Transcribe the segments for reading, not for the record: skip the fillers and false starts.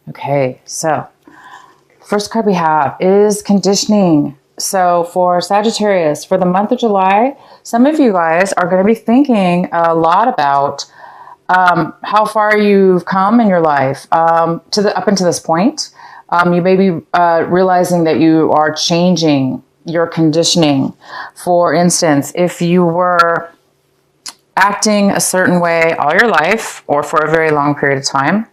Okay, so first card we have is conditioning. So for Sagittarius, for the month of July, some of you guys are going to be thinking a lot about how far you've come in your life up until this point. You may be realizing that you are changing your conditioning. For instance, if you were acting a certain way all your life or for a very long period of time,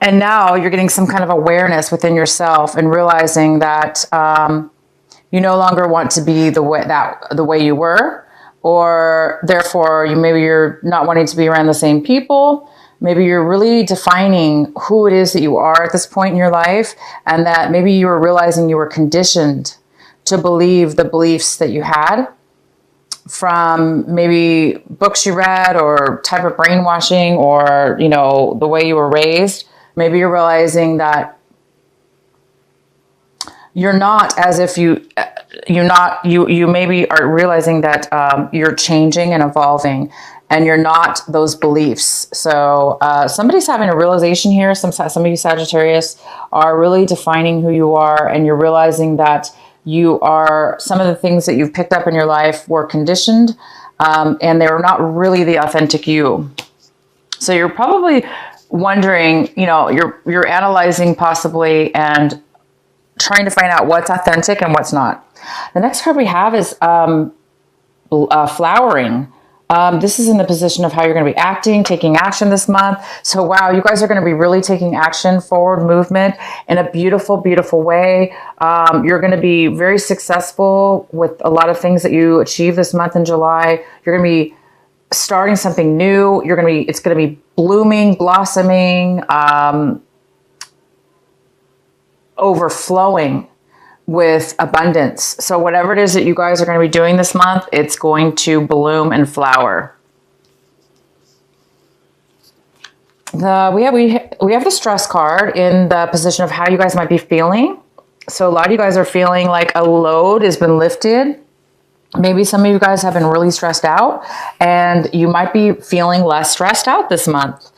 and now you're getting some kind of awareness within yourself and realizing that you no longer want to be the way you were, or therefore you're not wanting to be around the same people. Maybe you're really defining who it is that you are at this point in your life, and that maybe you were realizing you were conditioned to believe the beliefs that you had from maybe books you read or type of brainwashing or, the way you were raised. Maybe you're realizing that you're not as if you maybe are realizing that you're changing and evolving and you're not those beliefs. So somebody's having a realization here. Some of you Sagittarius are really defining who you are, and you're realizing that some of the things that you've picked up in your life were conditioned, and they were not really the authentic you. So you're probably wondering, you're analyzing possibly and trying to find out what's authentic and what's not. The next card we have is flowering. This is in the position of how you're going to be acting, taking action this month. So wow, you guys are going to be really taking action, forward movement in a beautiful, beautiful way. You're going to be very successful with a lot of things that you achieve this month in July. You're going to be starting something new. It's going to be blooming, blossoming, overflowing with abundance. So whatever it is that you guys are going to be doing this month, it's going to bloom and flower. We have the stress card in the position of how you guys might be feeling. So a lot of you guys are feeling like a load has been lifted. Maybe some of you guys have been really stressed out, and you might be feeling less stressed out this month.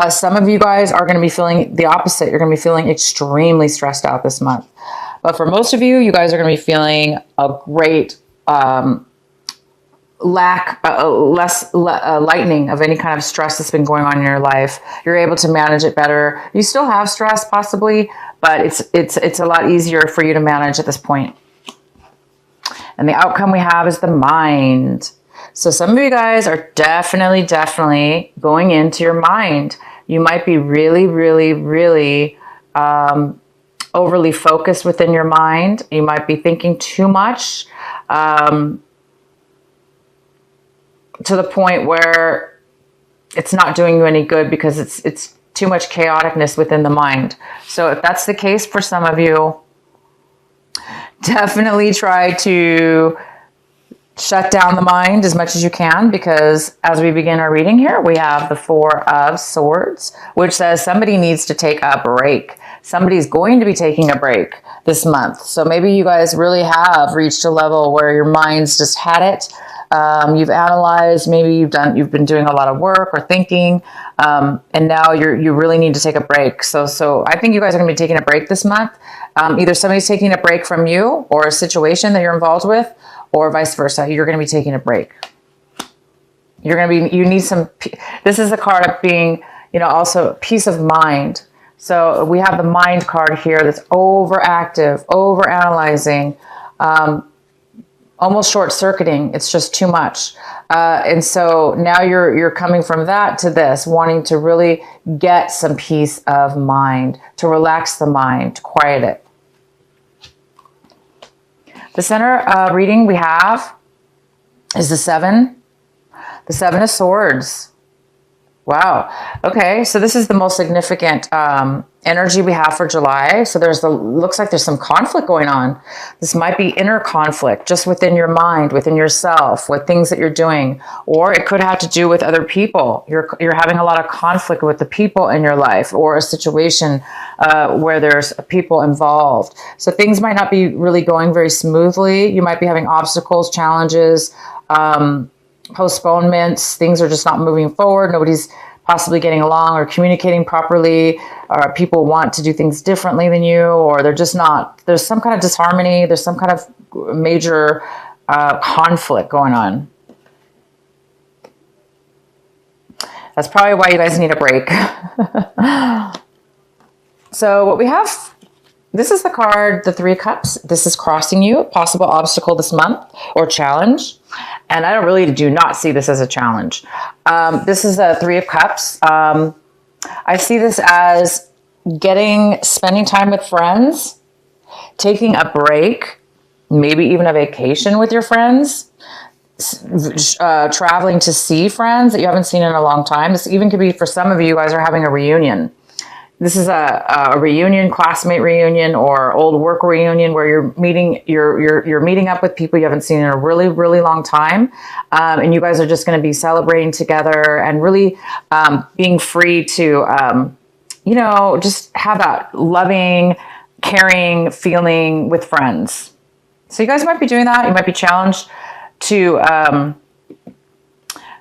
Some of you guys are going to be feeling the opposite. You're going to be feeling extremely stressed out this month. But for most of you, you guys are going to be feeling a great lightening of any kind of stress that's been going on in your life. You're able to manage it better. You still have stress possibly, but it's a lot easier for you to manage at this point. And the outcome we have is the mind. So some of you guys are definitely going into your mind. You might be really, really, really overly focused within your mind. You might be thinking too much to the point where it's not doing you any good because it's too much chaoticness within the mind. So if that's the case for some of you, definitely try to shut down the mind as much as you can, because as we begin our reading here, we have the Four of Swords, which says somebody needs to take a break. Somebody's going to be taking a break this month. So maybe you guys really have reached a level where your mind's just had it. You've analyzed, maybe you've been doing a lot of work or thinking, and now you really need to take a break. So I think you guys are going to be taking a break this month. Either somebody's taking a break from you or a situation that you're involved with, or vice versa. You're going to be taking a break. You need some, this is the card of being, also peace of mind. So we have the mind card here that's overactive, overanalyzing, almost short-circuiting. It's just too much. And so now you're coming from that to this, wanting to really get some peace of mind, to relax the mind, to quiet it. The center reading we have is the Seven of Swords. Wow. Okay, so this is the most significant energy we have for July. So looks like there's some conflict going on. This might be inner conflict just within your mind, within yourself, with things that you're doing, or it could have to do with other people. You're having a lot of conflict with the people in your life, or a situation where there's people involved. So things might not be really going very smoothly. You might be having obstacles, challenges, postponements. Things are just not moving forward. Nobody's possibly getting along or communicating properly, or people want to do things differently than you, or they're just not, there's some kind of disharmony, there's some kind of major conflict going on. That's probably why you guys need a break. So what we have, this is the card, the Three of Cups. This is crossing you, possible obstacle this month or challenge. And I do not see this as a challenge. This is the Three of Cups. I see this as spending time with friends, taking a break, maybe even a vacation with your friends, traveling to see friends that you haven't seen in a long time. This even could be for some of you guys are having a reunion. This is a reunion, classmate reunion, or old work reunion where you're meeting up with people you haven't seen in a really, really long time. And you guys are just going to be celebrating together and really being free to, just have that loving, caring feeling with friends. So you guys might be doing that. You might be challenged to,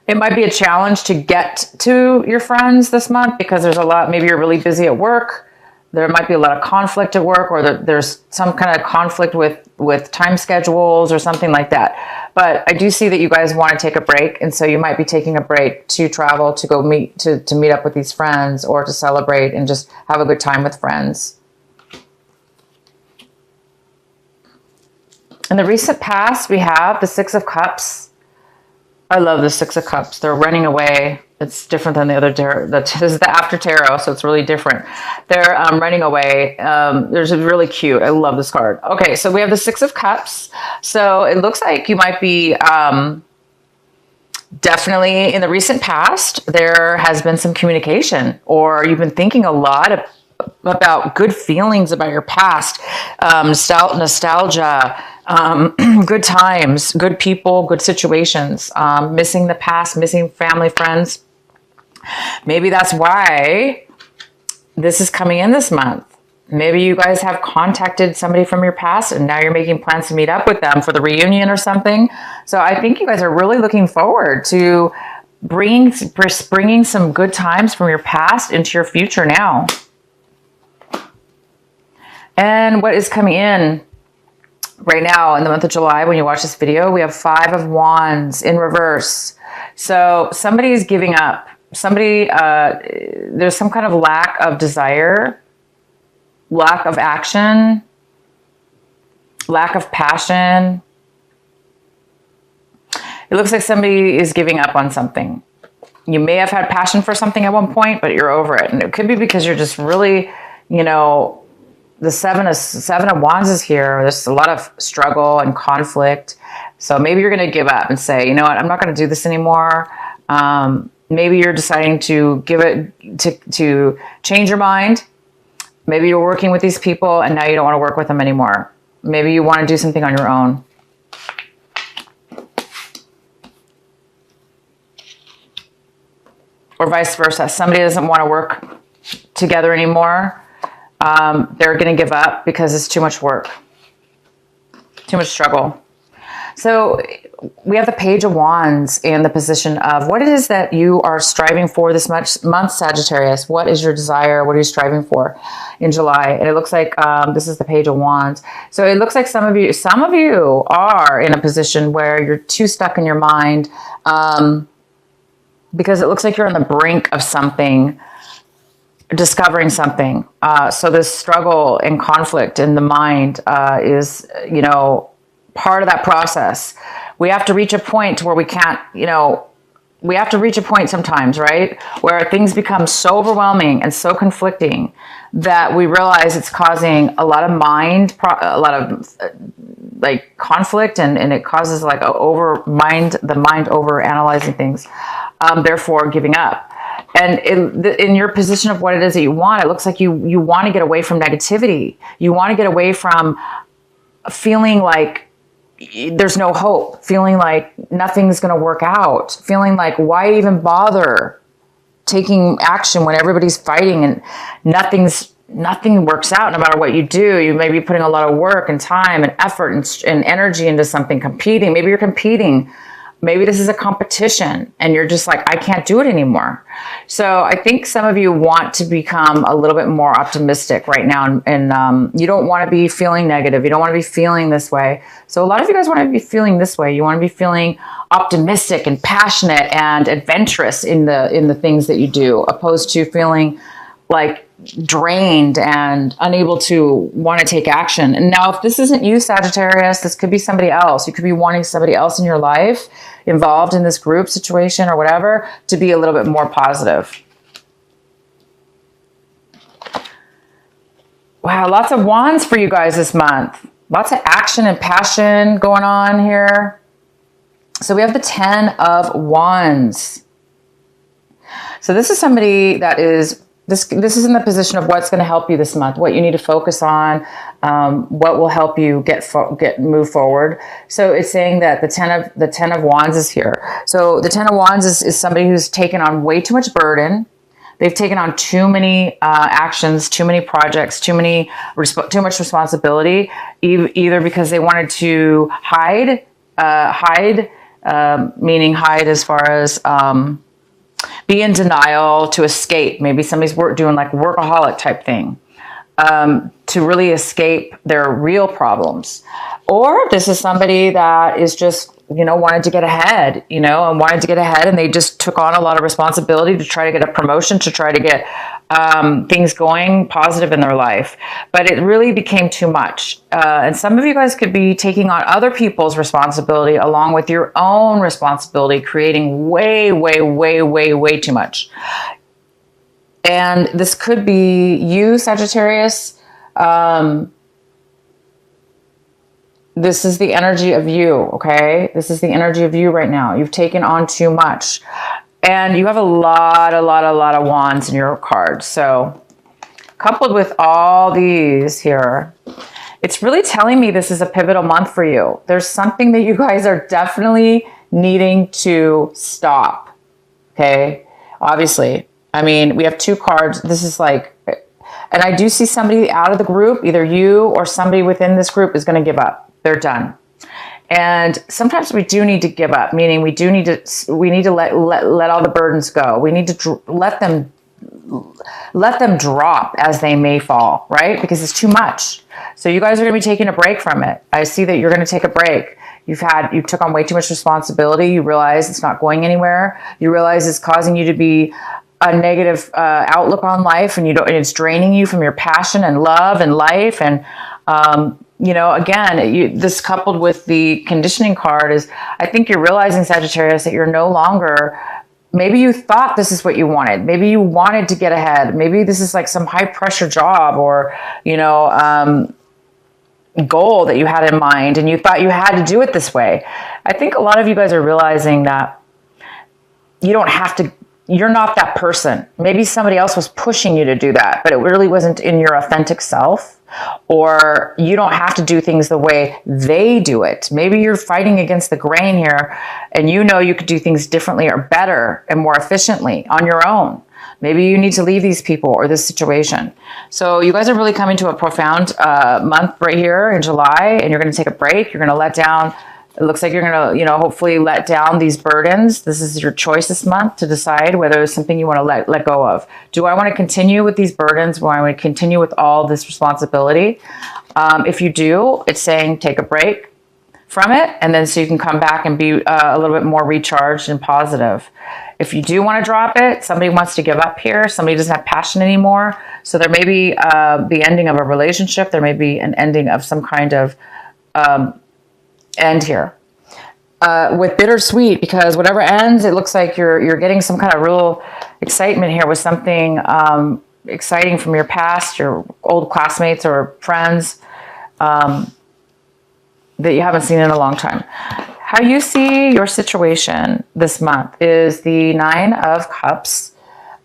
it might be a challenge to get to your friends this month because there's a lot, maybe you're really busy at work. There might be a lot of conflict at work, or there's some kind of conflict with time schedules or something like that. But I do see that you guys want to take a break. And so you might be taking a break to travel, to go meet up with these friends, or to celebrate and just have a good time with friends. In the recent past, we have the Six of Cups. I love the Six of Cups. They're running away. It's different than the other tarot. This is the after tarot, so it's really different. They're running away. There's a really cute. I love this card. Okay, so we have the Six of Cups. So it looks like you might be definitely in the recent past, there has been some communication, or you've been thinking a lot about good feelings about your past, nostalgia, good times, good people, good situations, missing the past, missing family, friends. Maybe that's why this is coming in this month. Maybe you guys have contacted somebody from your past and now you're making plans to meet up with them for the reunion or something. So I think you guys are really looking forward to bringing some good times from your past into your future now. And what is coming in right now in the month of July, when you watch this video, we have Five of Wands in reverse. So somebody is giving up. Somebody, there's some kind of lack of desire, lack of action, lack of passion. It looks like somebody is giving up on something. You may have had passion for something at one point, but you're over it. And it could be because you're just really, the Seven of Wands is here. There's a lot of struggle and conflict. So maybe you're going to give up and say, you know what, I'm not going to do this anymore. Maybe you're deciding to to change your mind. Maybe you're working with these people and now you don't want to work with them anymore. Maybe you want to do something on your own. Or vice versa. Somebody doesn't want to work together anymore. They're going to give up because it's too much work, too much struggle. So we have the Page of Wands in the position of what it is that you are striving for this month, Sagittarius. What is your desire? What are you striving for in July? And it looks like this is the Page of Wands. So it looks like some of you are in a position where you're too stuck in your mind because it looks like you're on the brink of something, discovering something. So this struggle and conflict in the mind is, part of that process. We have to reach a point where we can't, we have to reach a point sometimes, right? Where things become so overwhelming and so conflicting that we realize it's causing a lot of conflict, and it causes like the mind over analyzing things, therefore giving up. And in your position of what it is that you want, it looks like you want to get away from negativity. You want to get away from feeling like there's no hope, feeling like nothing's going to work out, feeling like why even bother taking action when everybody's fighting and nothing works out no matter what you do. You may be putting a lot of work and time and effort and energy into something, competing. Maybe you're competing Maybe this is a competition and you're just like, I can't do it anymore. So I think some of you want to become a little bit more optimistic right now. And you don't want to be feeling negative. You don't want to be feeling this way. So a lot of you guys want to be feeling this way. You want to be feeling optimistic and passionate and adventurous in the things that you do, opposed to feeling like drained and unable to want to take action. And now, if this isn't you, Sagittarius, this could be somebody else. You could be wanting somebody else in your life involved in this group situation or whatever to be a little bit more positive. Wow, lots of wands for you guys this month. Lots of action and passion going on here. So we have the 10 of Wands. So this is somebody that is This is in the position of what's going to help you this month, what you need to focus on, what will help you move forward. So it's saying that the 10 of Wands is here. So the 10 of Wands is somebody who's taken on way too much burden. They've taken on too many actions, too many projects, too much responsibility, either because they wanted to hide, meaning hide as far as be in denial, to escape. Maybe somebody's doing like workaholic type thing, to really escape their real problems. Or this is somebody that is just, wanted to get ahead, and they just took on a lot of responsibility to try to get a promotion, to try to get things going positive in their life. But it really became too much. And some of you guys could be taking on other people's responsibility along with your own responsibility, creating way, way, way, way, way too much. And this could be you, Sagittarius. This is the energy of you, okay? This is the energy of you right now. You've taken on too much. And you have a lot of wands in your cards. So coupled with all these here, it's really telling me this is a pivotal month for you. There's something that you guys are definitely needing to stop, okay? Obviously, I mean, we have two cards. This is like, and I do see somebody out of the group, either you or somebody within this group is going to give up. They're done. And sometimes we do need to give up, meaning we need to let all the burdens go. We need to let them drop as they may fall, right? Because it's too much. So you guys are going to be taking a break from it. I see that you're going to take a break. You took on way too much responsibility. You realize it's not going anywhere. You realize it's causing you to be a negative outlook on life, and it's draining you from your passion and love and life. And again, this coupled with the conditioning card is, I think you're realizing, Sagittarius, that you're no longer, maybe you thought this is what you wanted. Maybe you wanted to get ahead. Maybe this is like some high pressure job or, goal that you had in mind, and you thought you had to do it this way. I think a lot of you guys are realizing that you don't have to. You're not that person. Maybe somebody else was pushing you to do that, but it really wasn't in your authentic self. Or you don't have to do things the way they do it. Maybe you're fighting against the grain here, and you could do things differently or better and more efficiently on your own. Maybe you need to leave these people or this situation. So you guys are really coming to a profound month right here in July, and you're going to take a break. You're going to let down. It looks like you're going to, hopefully let down these burdens. This is your choice this month to decide whether it's something you want to let go of. Do I want to continue with these burdens? Do I want to continue with all this responsibility? If you do, it's saying take a break from it, and then so you can come back and be a little bit more recharged and positive. If you do want to drop it, somebody wants to give up here. Somebody doesn't have passion anymore. So there may be the ending of a relationship. There may be an ending of some kind of end here with bittersweet, because whatever ends, it looks like you're getting some kind of real excitement here with something exciting from your past, your old classmates or friends that you haven't seen in a long time. How you see your situation this month is the 9 of Cups.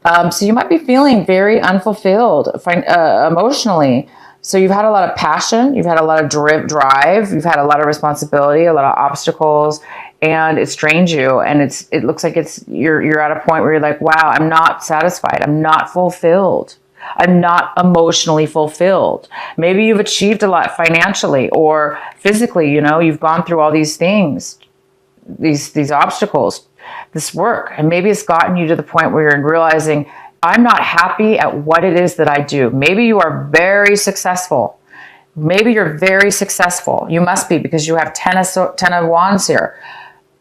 So you might be feeling very unfulfilled emotionally. So you've had a lot of passion, you've had a lot of drive, you've had a lot of responsibility, a lot of obstacles, and it's drained you. And it looks like you're at a point where you're like, wow, I'm not satisfied. I'm not fulfilled. I'm not emotionally fulfilled. Maybe you've achieved a lot financially or physically, you've gone through all these things, these obstacles, this work. And maybe it's gotten you to the point where you're realizing, I'm not happy at what it is that I do. Maybe you are very successful. Maybe you're very successful. You must be, because you have 10 of wands here.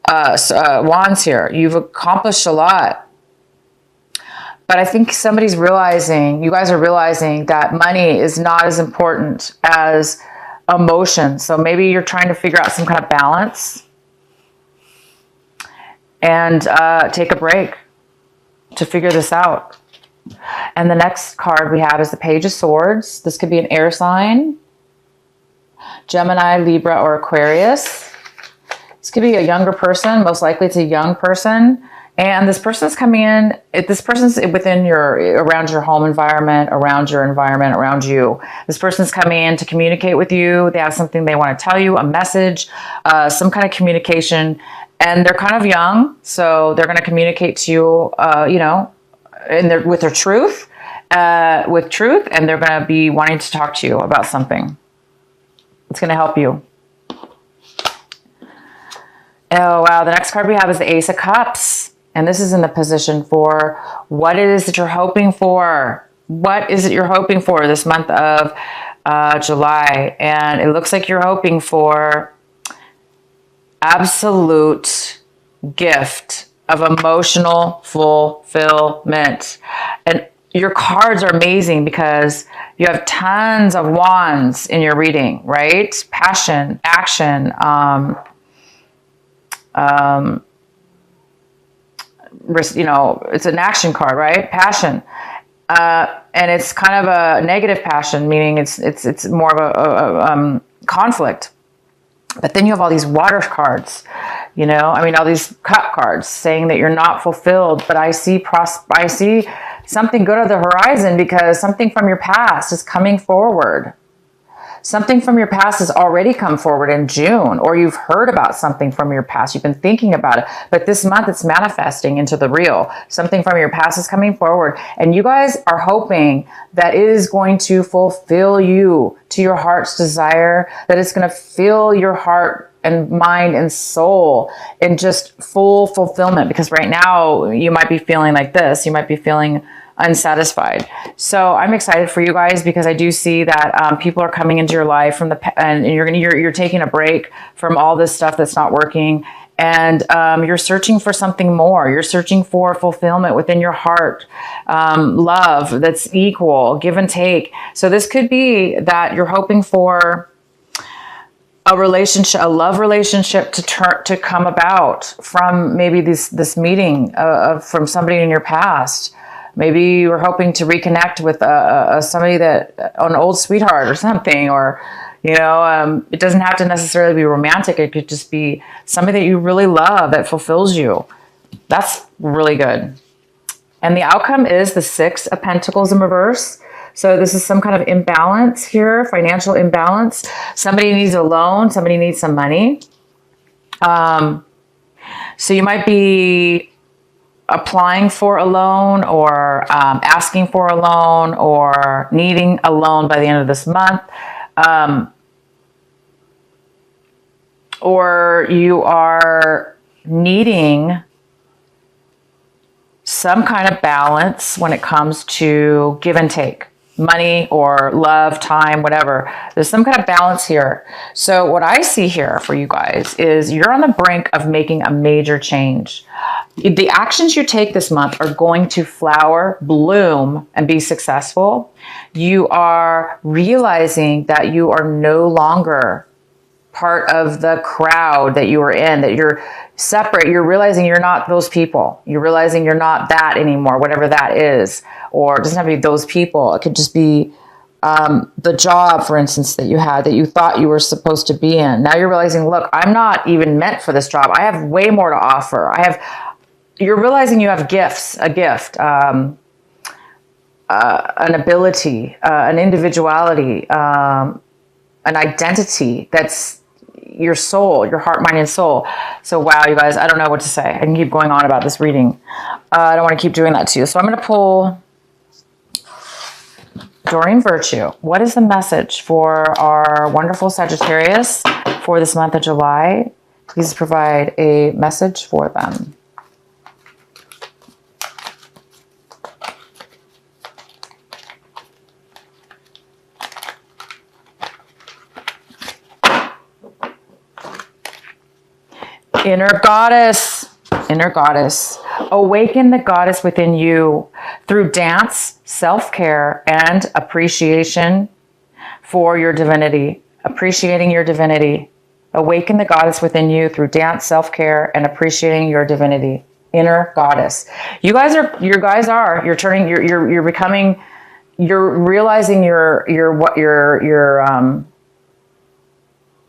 Wands here. You've accomplished a lot. But I think somebody's realizing, you guys are realizing that money is not as important as emotion. So maybe you're trying to figure out some kind of balance and take a break to figure this out. And the next card we have is the Page of Swords. This could be an air sign, Gemini, Libra, or Aquarius. This could be a younger person. Most likely it's a young person. And this person's coming in, this person's within around your home environment, around your environment, around you. This person's coming in to communicate with you. They have something they want to tell you, a message, some kind of communication. And they're kind of young, so they're going to communicate to you, you know, with their truth, and they're going to be wanting to talk to you about something. It's going to help you. Oh, wow. The next card we have is the Ace of Cups. And this is in the position for what it is that you're hoping for. What is it you're hoping for this month of July? And it looks like you're hoping for absolute gift of emotional fulfillment. And your cards are amazing because you have tons of wands in your reading, right? Passion, action, you know, it's an action card, right? Passion. And it's kind of a negative passion, meaning it's more of a conflict. But then you have all these water cards, you know, I mean, all these cup cards saying that you're not fulfilled, but I see something good on the horizon because something from your past is coming forward. Something from your past has already come forward in June, or you've heard about something from your past. You've been thinking about it, but this month it's manifesting into the real. Something from your past is coming forward, and you guys are hoping that it is going to fulfill you to your heart's desire, that it's going to fill your heart and mind and soul in just full fulfillment. Because right now you might be feeling like this. You might be feeling unsatisfied. So I'm excited for you guys because I do see that people are coming into your life and you're taking a break from all this stuff that's not working, and you're searching for something more. You're searching for fulfillment within your heart, love that's equal, give and take. So this could be that you're hoping for a relationship, a love relationship to come about from maybe this meeting from somebody in your past. Maybe you were hoping to reconnect with somebody an old sweetheart or something, or, you know, it doesn't have to necessarily be romantic. It could just be somebody that you really love that fulfills you. That's really good. And the outcome is the Six of Pentacles in reverse. So this is some kind of imbalance here, financial imbalance. Somebody needs a loan. Somebody needs some money. So you might be applying for a loan, or asking for a loan, or needing a loan by the end of this month. Or you are needing some kind of balance when it comes to give and take. Money or love, time, whatever. There's some kind of balance here. So what I see here for you guys is you're on the brink of making a major change. The actions you take this month are going to flower, bloom, and be successful. You are realizing that you are no longer part of the crowd that you were in, that you're separate. You're realizing you're not those people. You're realizing you're not that anymore, whatever that is. Or it doesn't have to be those people. It could just be the job, for instance, that you had, that you thought you were supposed to be in. Now you're realizing, look, I'm not even meant for this job. I have way more to offer. You're realizing you have gifts, a gift, an ability, an individuality, an identity that's your soul, your heart, mind, and soul. So wow, you guys, I don't know what to say. I can keep going on about this reading. I don't want to keep doing that to you. So I'm going to pull Doreen Virtue. What is the message for our wonderful Sagittarius for this month of July? Please provide a message for them. Inner goddess, inner goddess. Awaken the goddess within you through dance, self-care, and appreciation for your divinity. Appreciating your divinity. Awaken the goddess within you through dance, self-care, and appreciating your divinity. Inner goddess. You're becoming, you're realizing your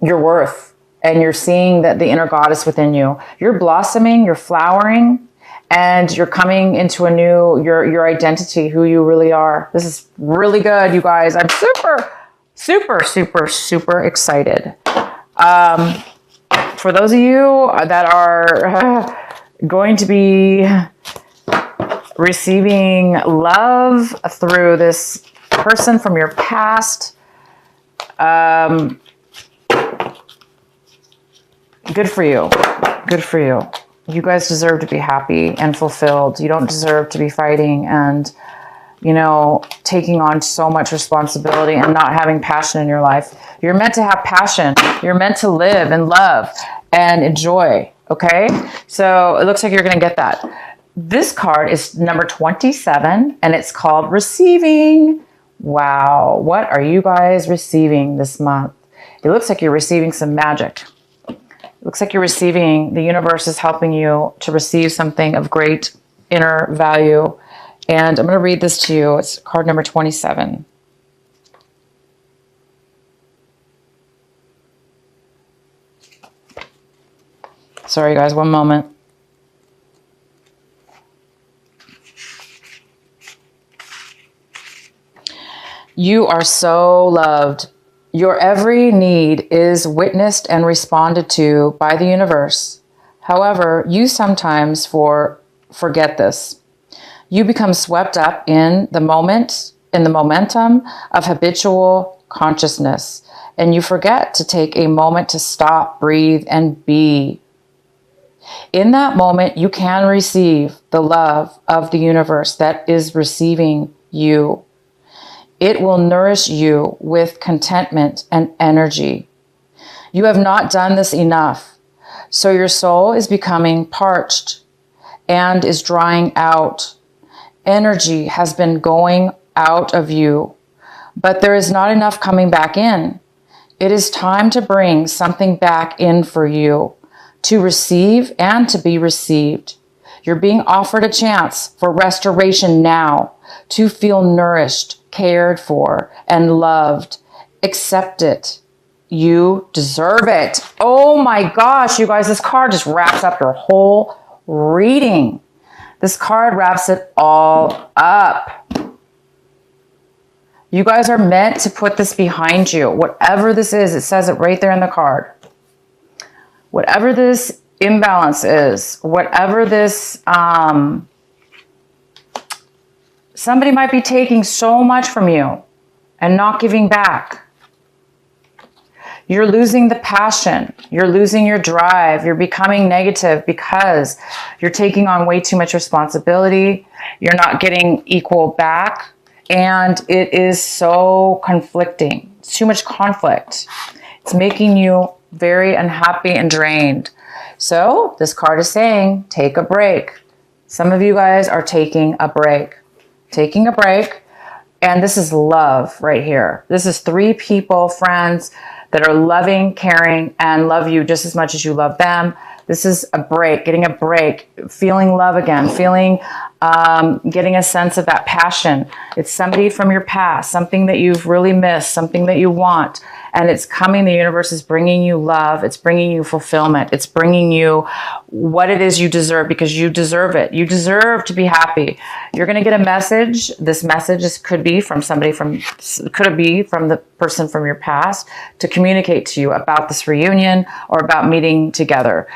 worth. And you're seeing that the inner goddess within you. You're blossoming, you're flowering, and you're coming into a new, your identity, who you really are. This is really good, you guys. I'm super excited. For those of you that are going to be receiving love through this person from your past, good for you. Good for you. You guys deserve to be happy and fulfilled. You don't deserve to be fighting and, you know, taking on so much responsibility and not having passion in your life. You're meant to have passion. You're meant to live and love and enjoy. Okay? So it looks like you're going to get that. This card is number 27 and it's called Receiving. Wow. What are you guys receiving this month? It looks like you're receiving some magic. Looks like you're receiving, the universe is helping you to receive something of great inner value. And I'm going to read this to you. It's card number 27. Sorry, guys, one moment. You are so loved. Your every need is witnessed and responded to by the universe. However, you sometimes forget this. You become swept up in the momentum of habitual consciousness, and you forget to take a moment to stop, breathe, and be. In that moment, you can receive the love of the universe that is receiving you. It will nourish you with contentment and energy. You have not done this enough, so your soul is becoming parched and is drying out. Energy has been going out of you, but there is not enough coming back in. It is time to bring something back in for you, to receive and to be received. You're being offered a chance for restoration now, to feel nourished, cared for, and loved. Accept it. You deserve it. Oh my gosh, you guys, this card just wraps up your whole reading. This card wraps it all up. You guys are meant to put this behind you. Whatever this is, it says it right there in the card. Whatever this imbalance is, whatever this, somebody might be taking so much from you and not giving back. You're losing the passion. You're losing your drive. You're becoming negative because you're taking on way too much responsibility. You're not getting equal back. And it is so conflicting. It's too much conflict. It's making you very unhappy and drained. So this card is saying, take a break. Some of you guys are taking a break. Taking a break. And this is love right here. This is 3 people, friends, that are loving, caring, and love you just as much as you love them. This is a break, getting a break, feeling love again, feeling, getting a sense of that passion. It's somebody from your past, something that you've really missed, something that you want. And it's coming, the universe is bringing you love. It's bringing you fulfillment. It's bringing you what it is you deserve because you deserve it. You deserve to be happy. You're going to get a message. This message could be from somebody could be from the person from your past to communicate to you about this reunion or about meeting together.